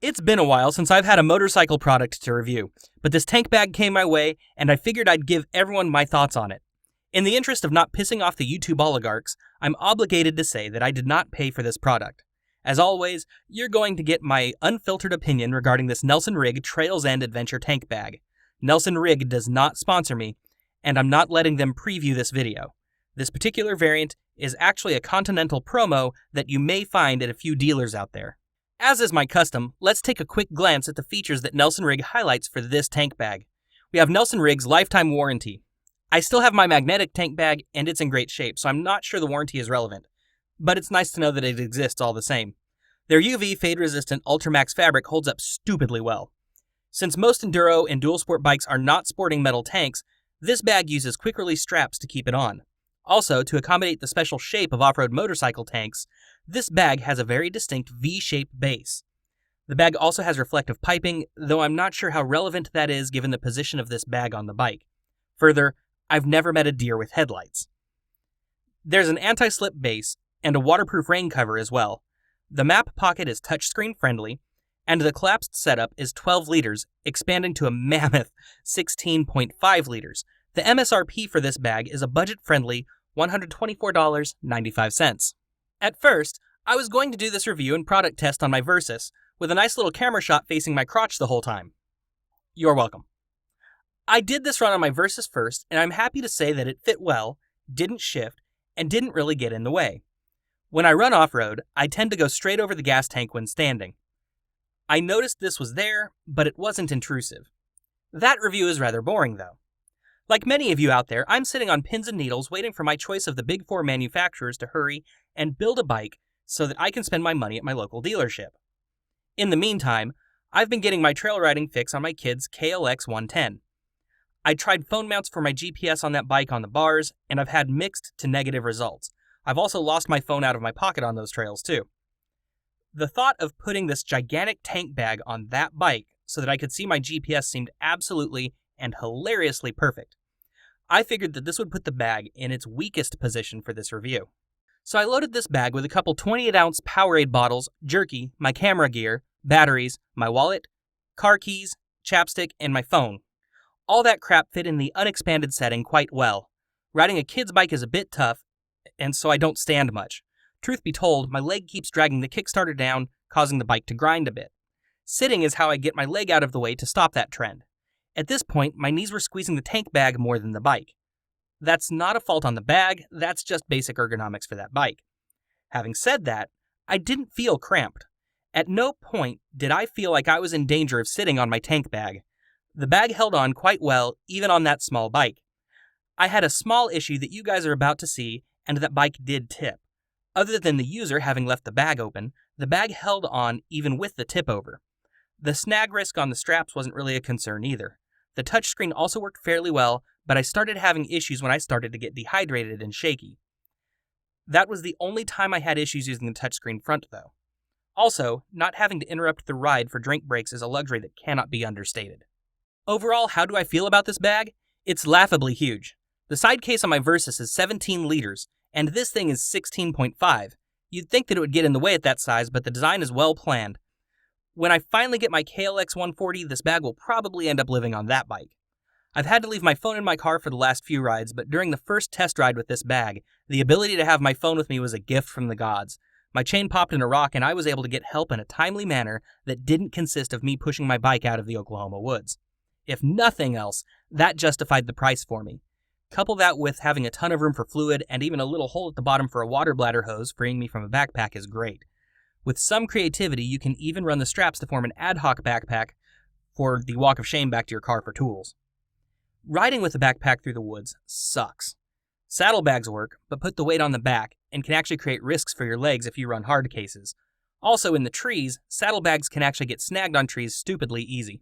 It's been a while since I've had a motorcycle product to review, but this tank bag came my way, and I figured I'd give everyone my thoughts on it. In the interest of not pissing off the YouTube oligarchs, I'm obligated to say that I did not pay for this product. As always, you're going to get my unfiltered opinion regarding this Nelson Rigg Trails End Adventure tank bag. Nelson Rigg does not sponsor me, and I'm not letting them preview this video. This particular variant is actually a Continental promo that you may find at a few dealers out there. As is my custom, let's take a quick glance at the features that Nelson Rigg highlights for this tank bag. We have Nelson Rigg's lifetime warranty. I still have my magnetic tank bag and it's in great shape, so I'm not sure the warranty is relevant. But it's nice to know that it exists all the same. Their UV fade-resistant Ultramax fabric holds up stupidly well. Since most enduro and dual sport bikes are not sporting metal tanks, this bag uses quick-release straps to keep it on. Also, to accommodate the special shape of off-road motorcycle tanks, this bag has a very distinct V-shaped base. The bag also has reflective piping, though I'm not sure how relevant that is given the position of this bag on the bike. Further, I've never met a deer with headlights. There's an anti-slip base and a waterproof rain cover as well. The map pocket is touchscreen friendly, and the collapsed setup is 12 liters, expanding to a mammoth 16.5 liters. The MSRP for this bag is a budget-friendly $124.95. At first, I was going to do this review and product test on my Versys, with a nice little camera shot facing my crotch the whole time. You're welcome. I did this run on my Versys first, and I'm happy to say that it fit well, didn't shift, and didn't really get in the way. When I run off-road, I tend to go straight over the gas tank when standing. I noticed this was there, but it wasn't intrusive. That review is rather boring, though. Like many of you out there, I'm sitting on pins and needles waiting for my choice of the big four manufacturers to hurry and build a bike so that I can spend my money at my local dealership. In the meantime, I've been getting my trail riding fix on my kid's KLX 110. I tried phone mounts for my GPS on that bike on the bars, and I've had mixed to negative results. I've also lost my phone out of my pocket on those trails too. The thought of putting this gigantic tank bag on that bike so that I could see my GPS seemed absolutely and hilariously perfect. I figured that this would put the bag in its weakest position for this review. So I loaded this bag with a couple 28-ounce Powerade bottles, jerky, my camera gear, batteries, my wallet, car keys, chapstick, and my phone. All that crap fit in the unexpanded setting quite well. Riding a kid's bike is a bit tough, and so I don't stand much. Truth be told, my leg keeps dragging the Kickstarter down, causing the bike to grind a bit. Sitting is how I get my leg out of the way to stop that trend. At this point, my knees were squeezing the tank bag more than the bike. That's not a fault on the bag, that's just basic ergonomics for that bike. Having said that, I didn't feel cramped. At no point did I feel like I was in danger of sitting on my tank bag. The bag held on quite well, even on that small bike. I had a small issue that you guys are about to see, and that bike did tip. Other than the user having left the bag open, the bag held on even with the tip over. The snag risk on the straps wasn't really a concern either. The touchscreen also worked fairly well, but I started having issues when I started to get dehydrated and shaky. That was the only time I had issues using the touchscreen front, though. Also, not having to interrupt the ride for drink breaks is a luxury that cannot be understated. Overall, how do I feel about this bag? It's laughably huge. The side case on my Versys is 17 liters, and this thing is 16.5. You'd think that it would get in the way at that size, but the design is well planned. When I finally get my KLX 140, this bag will probably end up living on that bike. I've had to leave my phone in my car for the last few rides, but during the first test ride with this bag, the ability to have my phone with me was a gift from the gods. My chain popped in a rock and I was able to get help in a timely manner that didn't consist of me pushing my bike out of the Oklahoma woods. If nothing else, that justified the price for me. Couple that with having a ton of room for fluid and even a little hole at the bottom for a water bladder hose freeing me from a backpack is great. With some creativity, you can even run the straps to form an ad hoc backpack for the walk of shame back to your car for tools. Riding with a backpack through the woods sucks. Saddlebags work, but put the weight on the back and can actually create risks for your legs if you run hard cases. Also, in the trees, saddlebags can actually get snagged on trees stupidly easy.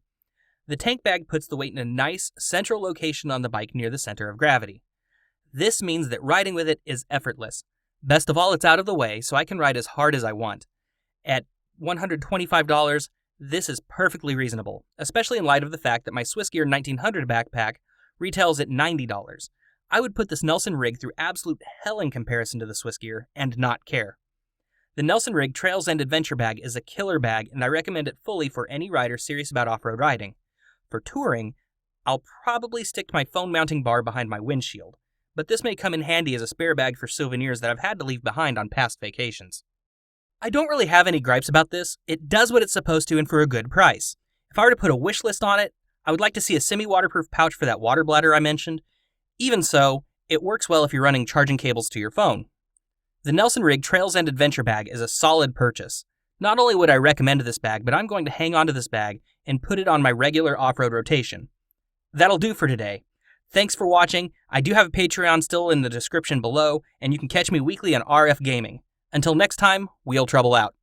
The tank bag puts the weight in a nice, central location on the bike near the center of gravity. This means that riding with it is effortless. Best of all, it's out of the way, so I can ride as hard as I want. At $125, this is perfectly reasonable, especially in light of the fact that my Swissgear 1900 backpack retails at $90. I would put this Nelson Rigg through absolute hell in comparison to the Swissgear and not care. The Nelson Rigg Trails End Adventure Bag is a killer bag, and I recommend it fully for any rider serious about off-road riding. For touring, I'll probably stick to my phone mounting bar behind my windshield, but this may come in handy as a spare bag for souvenirs that I've had to leave behind on past vacations. I don't really have any gripes about this. It does what it's supposed to and for a good price. If I were to put a wish list on it, I would like to see a semi-waterproof pouch for that water bladder I mentioned. Even so, it works well if you're running charging cables to your phone. The Nelson Rigg Trails End Adventure Bag is a solid purchase. Not only would I recommend this bag, but I'm going to hang on to this bag and put it on my regular off-road rotation. That'll do for today. Thanks for watching. I do have a Patreon still in the description below, and you can catch me weekly on RF Gaming. Until next time, wheel trouble out.